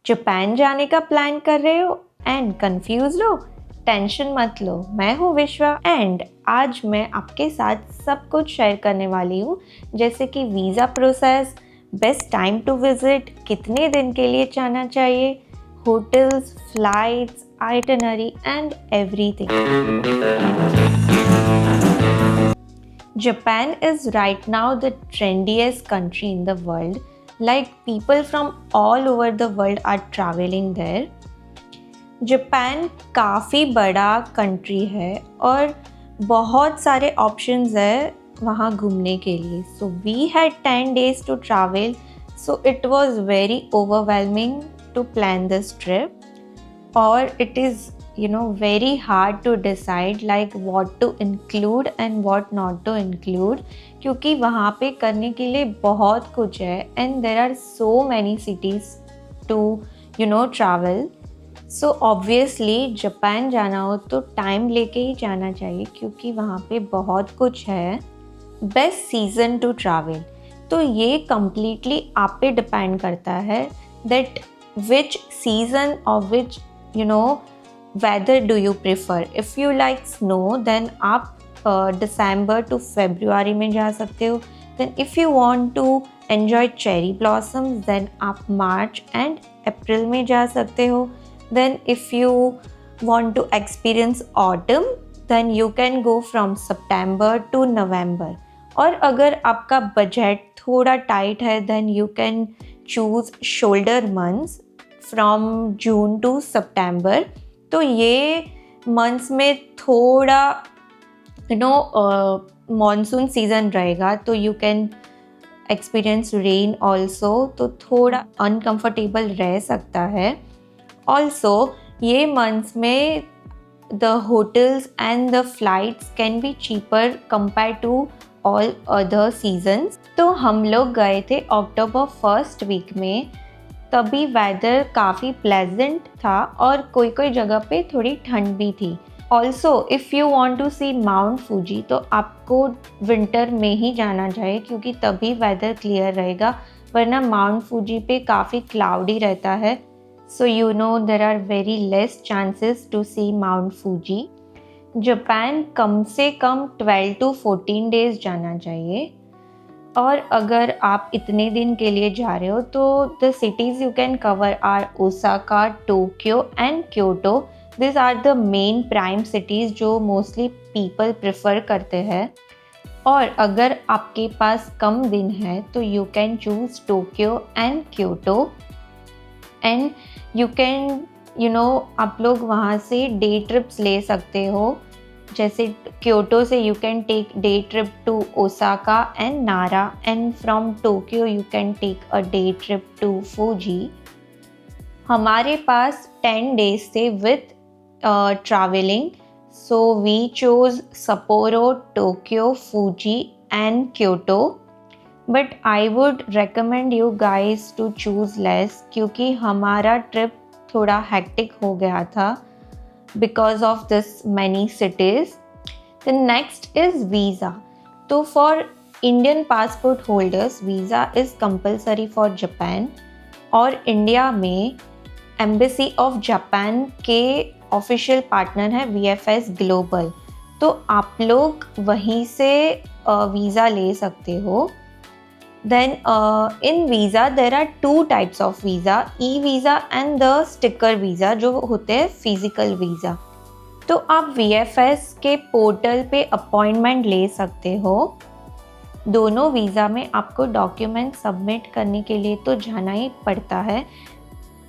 Japan जाने का plan कर रहे हो एंड कंफ्यूज हो? टेंशन मत लो, मैं हूँ विश्वा एंड आज मैं आपके साथ सब कुछ शेयर करने वाली हूँ, जैसे कि visa process, best time to visit, कितने दिन के लिए जाना चाहिए, hotels, flights, itinerary and everything. Japan is right now the trendiest country in the world. Like people from all over the world are traveling there. Japan काफ़ी बड़ा country है और बहुत सारे ऑप्शंस है वहाँ घूमने के लिए. So we had 10 days to travel. So it was very overwhelming to plan this trip. Or it is very hard to decide like what to include and what not to include, क्योंकि वहाँ पे करने के लिए बहुत कुछ है and there are so many cities to travel. So obviously Japan जाना हो तो टाइम लेके ही जाना चाहिए क्योंकि वहाँ पे बहुत कुछ है. बेस्ट सीज़न टू ट्रैवल, तो ये कम्प्लीटली आप पे डिपेंड करता है दैट विच सीज़न और विच weather do you prefer. If you like snow then आप December to February में जा सकते हो. Then if you want to enjoy cherry blossoms then आप March and April में जा सकते हो. Then if you want to experience autumn then you can go from September to November. और अगर आपका बजट थोड़ा टाइट है then you can choose shoulder months from June to September. तो ये मंथ्स में थोड़ा मॉनसून सीज़न रहेगा तो you can experience rain also, तो थोड़ा अनकंफर्टेबल रह सकता है. ऑल्सो ये मंथ्स में the hotels and the flights can be cheaper compare to all other seasons. तो हम लोग गए थे अक्टूबर फर्स्ट वीक में, तभी वेदर काफ़ी प्लेजेंट था और कोई कोई जगह पे थोड़ी ठंड भी थी. Also if you want to see Mount Fuji तो आपको विंटर में ही जाना चाहिए क्योंकि तभी वेदर क्लियर रहेगा, वरना माउंट फूजी पे काफ़ी क्लाउडी रहता है. So there are very less chances to see Mount Fuji. Japan कम से कम 12 to 14 days जाना चाहिए. और अगर आप इतने दिन के लिए जा रहे हो तो the cities you can cover are Osaka, Tokyo and Kyoto. This are the main prime cities जो मोस्टली पीपल प्रेफर करते हैं. और अगर आपके पास कम दिन है तो you can choose Tokyo and Kyoto and you can आप लोग वहाँ से डे ट्रिप्स ले सकते हो. जैसे क्योटो से you can take day trip to Osaka and Nara and from Tokyo you can take a day trip to Fuji. हमारे पास 10 days थे with travelling. So we chose Sapporo, Tokyo, Fuji and Kyoto. But I would recommend you guys to choose less क्योंकि हमारा trip थोड़ा hectic हो गया था because of this many cities. The next is visa. So for Indian passport holders visa is compulsory for Japan. और India में embassy of Japan के official partner है VFS ग्लोबल, तो आप लोग वहीं से वीज़ा ले सकते हो. Then in visa there are two types of visa, e-visa and the sticker visa जो होते हैं फिजिकल वीज़ा. तो आप VFS के पोर्टल पे अपॉइंटमेंट ले सकते हो. दोनों वीज़ा में आपको डॉक्यूमेंट सबमिट करने के लिए तो जाना ही पड़ता है.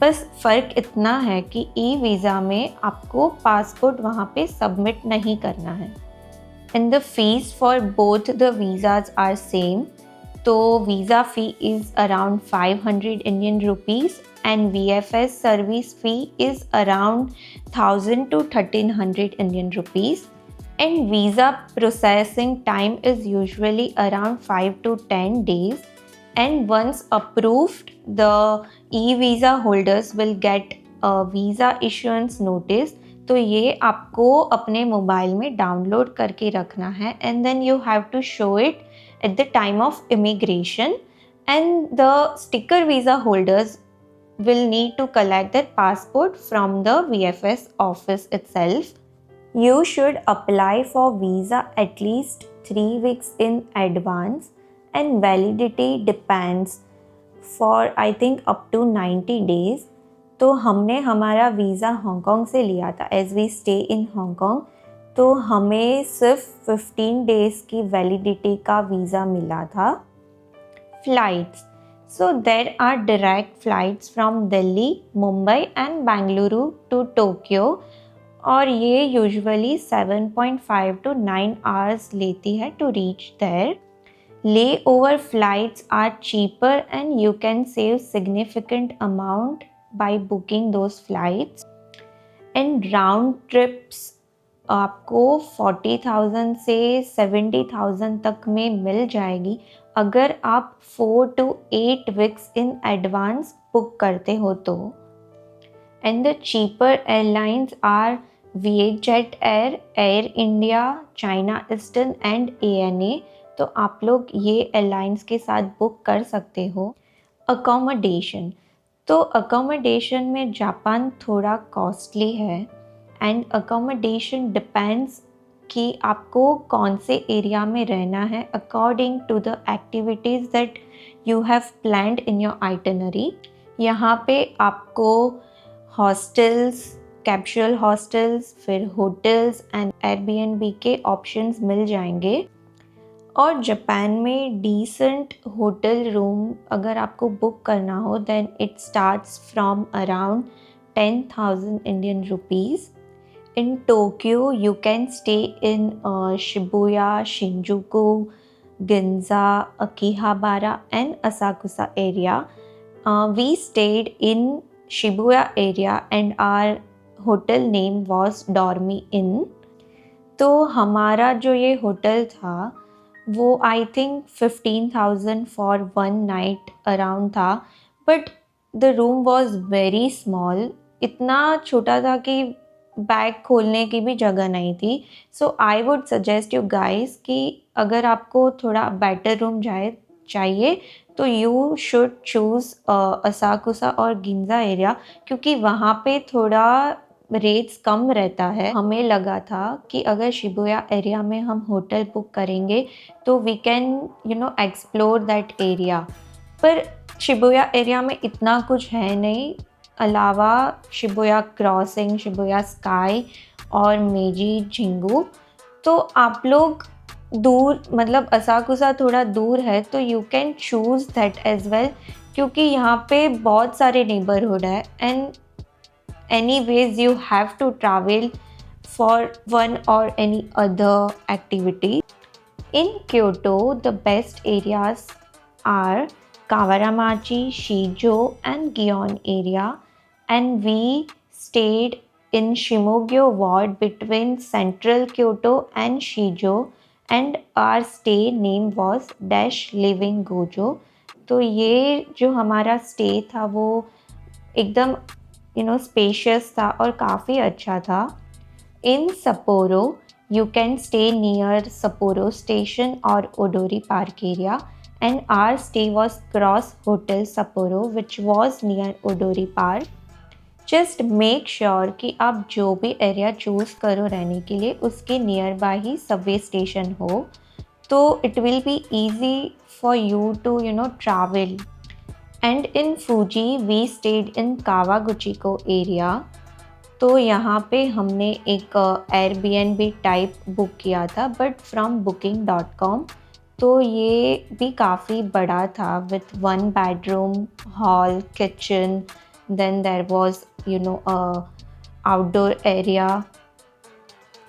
बस फ़र्क इतना है कि ई-वीज़ा में आपको पासपोर्ट वहाँ पे सबमिट नहीं करना है. And the fees for both the visas are same. तो visa fee is around 500 Indian rupees and VFS service fee is around 1000 to 1300 Indian rupees. And visa processing time is usually around 5 to 10 days. And once approved, the e-visa holders will get a visa issuance notice. तो ये आपको अपने mobile में download करके रखना है and then you have to show it at the time of immigration. And the sticker visa holders will need to collect their passport from the VFS office itself. You should apply for visa at least 3 weeks in advance and validity depends for I think up to 90 days. तो हमने हमारा visa Hong Kong से लिया था as we stay in Hong Kong, तो हमें सिर्फ 15 days की वैलिडिटी का वीज़ा मिला था. Flights, so there are direct flights from Delhi, Mumbai and Bengaluru to Tokyo और ये यूजुअली 7.5 to 9 hours लेती है to reach there. Layover flights are cheaper and you can save significant amount by booking those flights. And round trips आपको 40,000 से 70,000 तक में मिल जाएगी अगर आप 4 to 8 weeks in advance book करते हो तो. And the cheaper airlines are VietJet Air, Air India, China Eastern and ANA. तो आप लोग ये एयरलाइंस के साथ बुक कर सकते हो. अकोमोडेशन, तो अकोमोडेशन में जापान थोड़ा कॉस्टली है एंड अकोमोडेशन डिपेंड्स कि आपको कौन से एरिया में रहना है according to the activities that you have planned in your itinerary. यहाँ पे आपको हॉस्टल्स, कैप्सूल हॉस्टल्स, फिर होटल्स एंड एयरबीएनबी के ऑप्शंस मिल जाएंगे. और जापान में डिसेंट होटल रूम अगर आपको बुक करना हो then it starts from around 10,000 Indian rupees. In Tokyo, you can stay in Shibuya, Shinjuku, Ginza, Akihabara and Asakusa area. We stayed in Shibuya area and our hotel name was Dormy Inn. तो हमारा जो ये hotel था वो I think 15,000 for 1 night around था, but the room was very small. इतना छोटा था कि बैग खोलने की भी जगह नहीं थी. So I would suggest you guys कि अगर आपको थोड़ा बेटर रूम चाहिए तो यू शुड चूज़ असाकुसा और गिंजा एरिया, क्योंकि वहाँ पे थोड़ा रेट्स कम रहता है. हमें लगा था कि अगर शिबुया एरिया में हम होटल बुक करेंगे तो we can explore that area, पर शिबुया एरिया में इतना कुछ है नहीं अलावा शिबुया क्रॉसिंग, शिबुया स्काई और मेजी झिंगू. तो आप लोग दूर मतलब असाकुसा थोड़ा दूर है तो you can choose that as well, क्योंकि यहाँ पे बहुत सारे नेबरहुड है and anyways you have to travel for one or any other activity. In Kyoto, the best areas are Kawaramachi, Shijo and Gion area, and we stayed in Shimogyo ward between central Kyoto and Shijo, and our stay name was Dash Living Gojo. तो ये जो हमारा stay था वो एकदम spacious था और काफ़ी अच्छा था. In Sapporo you can stay near Sapporo station और Odori park area and our stay was Cross Hotel Sapporo which was near Odori park. Just make sure कि आप जो भी एरिया चूज़ करो रहने के लिए उसके नियर बाय ही सबवे स्टेशन हो, तो it will be easy for you to travel. And in Fuji we stayed in Kawaguchiko area. तो यहाँ पे हमने एक एयरबीएनबी टाइप बुक किया था बट फ्रॉम booking.com. तो ये भी काफ़ी बड़ा था with 1 bedroom, hall, kitchen, then there was outdoor area.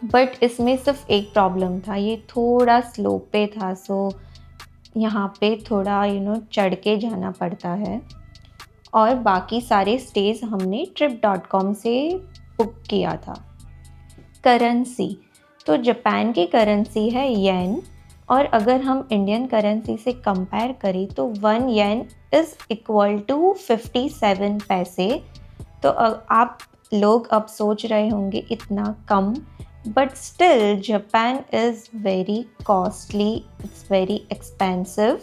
But इसमें सिर्फ एक प्रॉब्लम था, ये थोड़ा स्लोप पे था, सो यहाँ पे थोड़ा चढ़ के जाना पड़ता है. और बाकी सारे स्टेज हमने trip.com से बुक किया था. करेंसी, तो जापान की करेंसी है येन और अगर हम इंडियन करेंसी से कंपेयर करें तो 1 येन इज़ इक्वल टू 57 पैसे. तो आप लोग अब सोच रहे होंगे इतना कम, but still Japan is very costly, it's very expensive.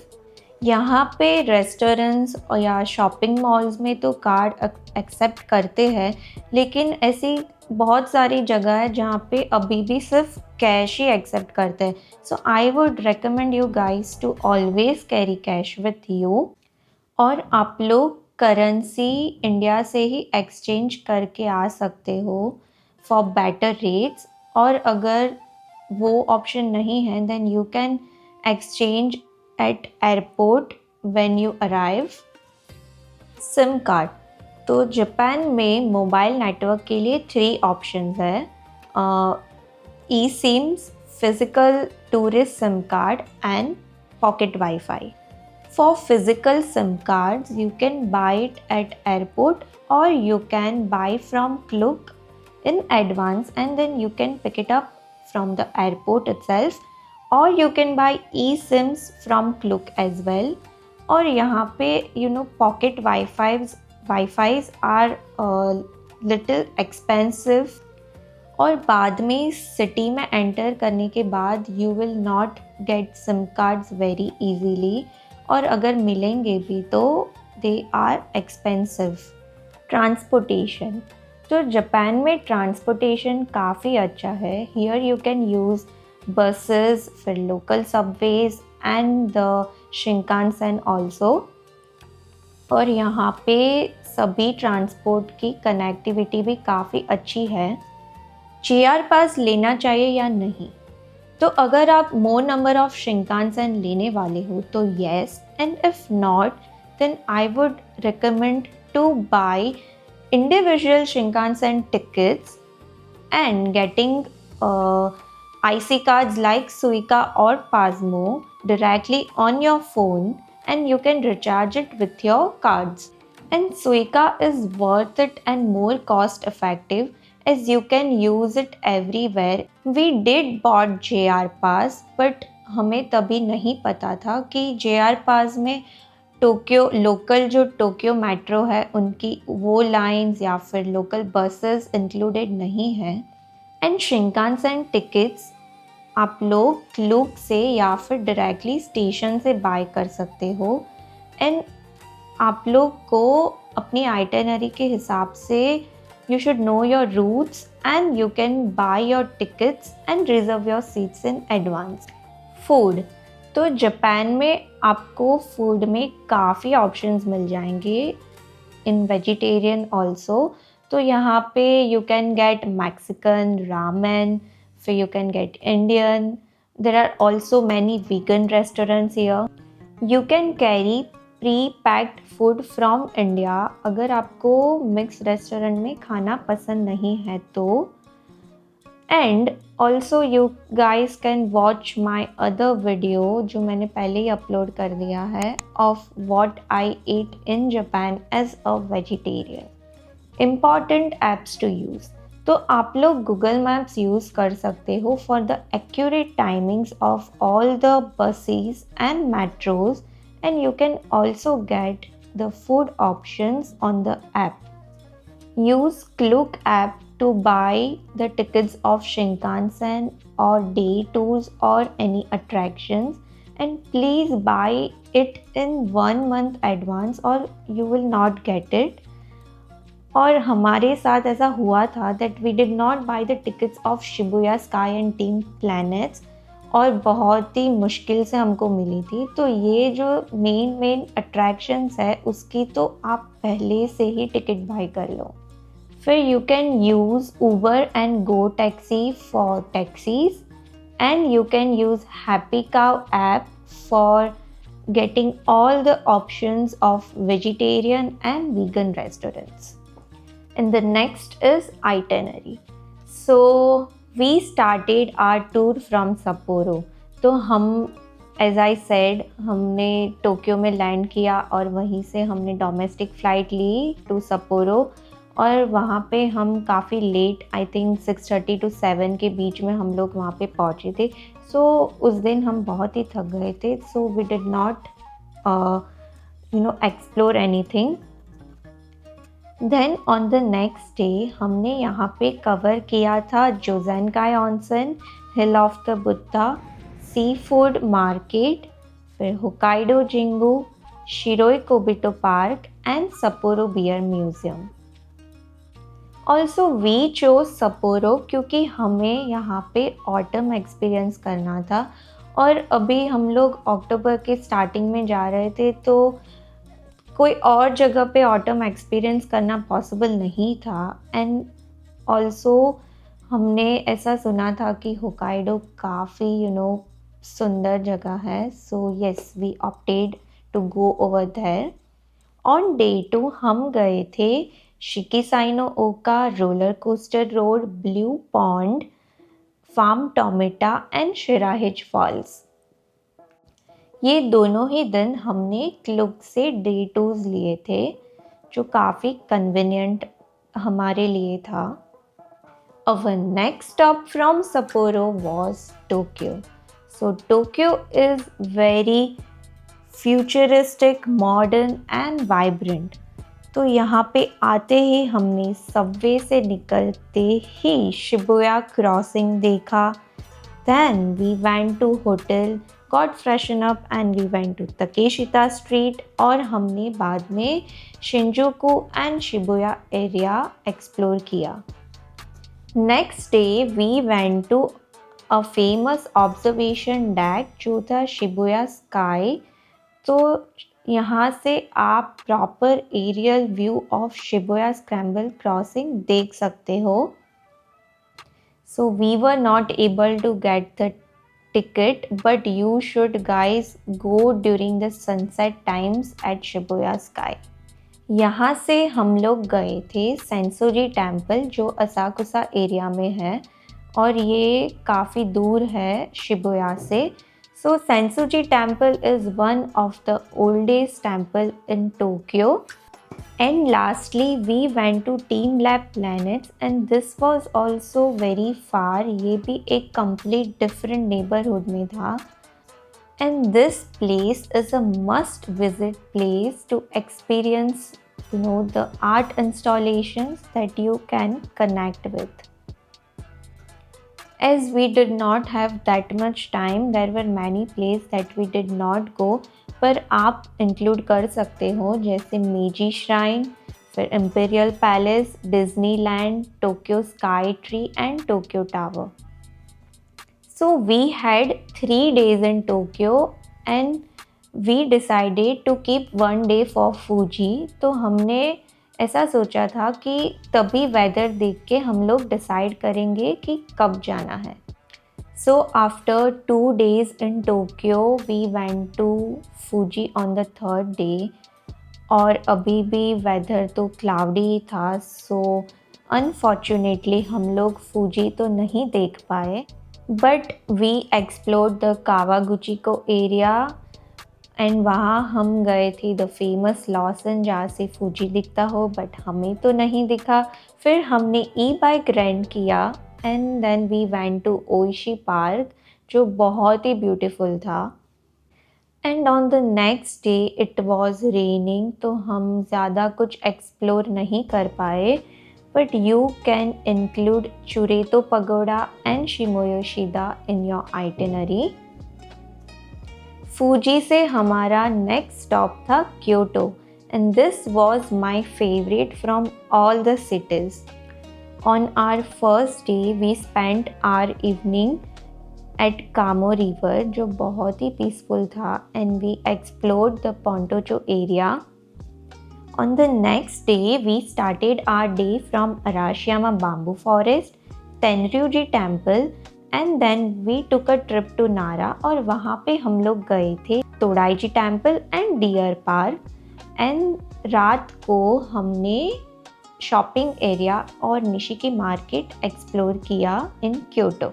यहाँ पे रेस्टोरेंट्स और या शॉपिंग मॉल्स में तो कार्ड एक्सेप्ट करते हैं, लेकिन ऐसी बहुत सारी जगह है जहाँ पे अभी भी सिर्फ कैश ही एक्सेप्ट करते हैं. So I would recommend you guys to always carry cash with you. और आप लोग करेंसी इंडिया से ही एक्सचेंज करके आ सकते हो फॉर बेटर रेट्स. और अगर वो ऑप्शन नहीं है then you can exchange at airport when you arrive. SIM card. तो जापान में मोबाइल नेटवर्क के लिए 3 ऑप्शंस है. ESIMs, physical tourist SIM card and pocket WiFi. For physical SIM cards, you can buy it at airport or you can buy from Klook in advance and then you can pick it up from the airport itself, or you can buy eSIMs from Klook as well. और यहाँ पे pocket Wi-Fi's are little expensive. और बाद में city में enter करने के बाद you will not get SIM cards very easily. और अगर मिलेंगे भी तो दे आर एक्सपेंसिव. ट्रांसपोर्टेशन. तो जापान में ट्रांसपोर्टेशन काफ़ी अच्छा है. Here you can use buses, फिर local subways and the Shinkansen also. और यहाँ पे सभी ट्रांसपोर्ट की कनेक्टिविटी भी काफ़ी अच्छी है. JR पास लेना चाहिए या नहीं? तो अगर आप मोर नंबर ऑफ शिंकानसेन लेने वाले हो तो yes, and if not then I would recommend to buy individual Shinkansen tickets and getting IC cards like Suica or Pasmo directly on your phone, and you can recharge it with your cards. And Suica is worth it and more cost effective as you can use it everywhere. We did bought JR Pass, but हमें तभी नहीं पता था कि JR Pass में Tokyo local जो Tokyo metro है उनकी वो लाइंस या फिर लोकल बसेस इंक्लूडेड नहीं है. एंड शिंकानसेन टिकट्स आप लोग क्लूक से या फिर डायरेक्टली स्टेशन से बाय कर सकते हो. एंड आप लोग को अपनी आइटिनरी के हिसाब से you should know your routes and you can buy your tickets and reserve your seats in advance. Food. तो जापान में आपको फूड में काफ़ी ऑप्शंस मिल जाएंगे इन वेजिटेरियन ऑल्सो. तो यहाँ पे you can get Mexican, ramen, फिर you can get Indian. There are also many vegan restaurants here. You can carry pre packed food from India अगर आपको मिक्स रेस्टोरेंट में खाना पसंद नहीं है तो. And also you guys can watch my other video जो मैंने पहले ही अपलोड कर दिया है of what I eat in Japan as a vegetarian. Important apps to use. तो आप लोग गूगल मैप्स यूज़ कर सकते हो for the accurate timings of all the buses and metros. And you can also get the food options on the app. Use Klook app to buy the tickets of Shinkansen or day tours or any attractions, and please buy it in 1 month advance or you will not get it. और हमारे साथ ऐसा हुआ था that we did not buy the tickets of Shibuya Sky and Team Planets और बहुत ही मुश्किल से हमको मिली थी. तो ये जो मेन अट्रैक्शंस है उसकी तो आप पहले से ही टिकट बाय कर लो. फिर you can use Uber and Go Taxi for taxis and you can use Happy Cow app for getting all the options of vegetarian and vegan restaurants. And the next is itinerary. So we started our tour from Sapporo. तो हम as I said हमने Tokyo में land किया और वहीं से हमने domestic flight ली टू सप्पोरो. और वहाँ पे हम काफ़ी लेट, आई थिंक 6:30 to 7 के बीच में हम लोग वहाँ पे पहुँचे थे. सो उस दिन हम बहुत ही थक गए थे. So we did not explore anything. Then on the next day हमने यहाँ पे कवर किया था Jozankei onsen, hill of the Buddha, sea food market, फिर Hokkaido Jingu, Shiroi Koibito park and Sapporo beer museum. Also we chose Sapporo क्योंकि हमें यहाँ पे ऑटम एक्सपीरियंस करना था और अभी हम लोग अक्टूबर के स्टार्टिंग में जा रहे थे, तो कोई और जगह पे ऑटम एक्सपीरियंस करना पॉसिबल नहीं था। एंड ऑल्सो हमने ऐसा सुना था कि होकाइडो काफ़ी सुंदर जगह है, so yes we opted to go over there. On day 2 हम गए थे Shikisaino Oka, roller coaster road, blue pond, farm Tomita and Shirahige falls. ये दोनों ही दिन हमने क्लुग से डे 2s लिए थे, जो काफ़ी कन्वीनियंट हमारे लिए था। Our next stop from Sapporo was Tokyo. So Tokyo is very futuristic, modern and vibrant. तो यहाँ पे आते ही हमने सबवे से निकलते ही शिबुया क्रॉसिंग देखा। Then we went to hotel, got freshen up and we went to Takeshita Street और हमने बाद में Shinjuku and Shibuya area explore किया। Next day we went to a famous observation deck जो था शिबुया स्काई। तो यहाँ से आप proper aerial view of Shibuya scramble crossing देख सकते हो। So we were not able to get the ticket, but you should guys go during the sunset times at Shibuya Sky. यहाँ से हम लोग गए थे सेंसोजी टेम्पल जो असाकुसा एरिया में है और ये काफ़ी दूर है शिबुया से। So Sensoji Temple is one of the oldest temple in Tokyo. And lastly we went to Team Lab Planets and this was also very far. ये भी एक complete different neighborhood में था। And this place is a must visit place to experience the art installations that you can connect with. As we did not have that much time, there were many places that we did not go, पर आप include कर सकते हो जैसे मेजी shrine, फिर imperial palace, Disneyland, Tokyo sky tree and Tokyo tower. So we had 3 days in Tokyo and we decided to keep 1 day for Fuji। तो हमने ऐसा सोचा था कि तभी वेदर देख के हम लोग डिसाइड करेंगे कि कब जाना है। So after 2 days in Tokyo we went to Fuji on the 3rd day और अभी भी वेदर तो क्लाउडी था, सो अनफॉर्चुनेटली हम लोग फूजी तो नहीं देख पाए, but we explored the Kawaguchiko area and वहाँ हम गए थे द फेमस लॉसन जहाँ से फूजी दिखता हो, बट हमें तो नहीं दिखा। फिर हमने ई बाइक रेंट किया and then we went to Oishi park जो बहुत ही ब्यूटीफुल था। And on the next day it was raining, तो हम ज़्यादा कुछ एक्सप्लोर नहीं कर पाए, but you can include Chureito pagoda and Shimoyoshida in your itinerary. Fuji से हमारा नेक्स्ट स्टॉप था Kyoto and this was my favourite from all the cities. On our first day we spent our evening at Kamo river जो बहुत ही peaceful था and we explored the Pontocho area. On the next day we started our day from Arashiyama bamboo forest, Tenryuji temple and then we took a trip to Nara और वहाँ पे हम लोग गए थे Todaiji temple and deer park. And रात को हमने शॉपिंग एरिया और निशिकी मार्केट एक्सप्लोर किया इन Kyoto.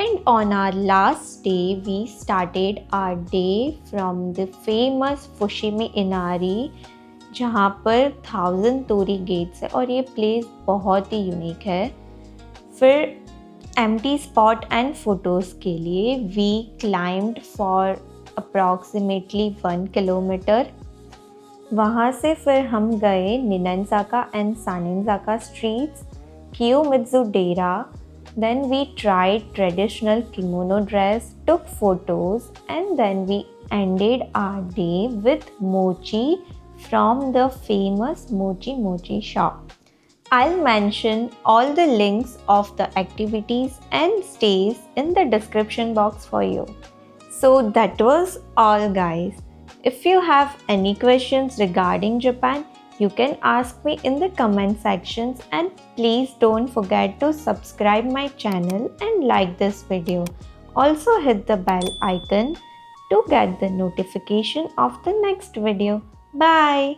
And on our last day, we started our day from the famous Fushimi Inari, जहाँ पर 1000 तोरी गेट्स है और ये प्लेस बहुत ही यूनिक है। फिर एम्प्टी स्पॉट एंड फोटोज़ के लिए we climbed for approximately 1 kilometre. वहाँ से फिर हम गए Ninenzaka and Sannenzaka streets, Kiyomizu dera, Then we tried traditional kimono dress, took photos, and then we ended our day with mochi from the famous Mochi Mochi shop. I'll mention all the links of the activities and stays in the description box for you. So that was all, guys. If you have any questions regarding Japan, you can ask me in the comment sections, and please don't forget to subscribe my channel and like this video. Also hit the bell icon to get the notification of the next video. Bye.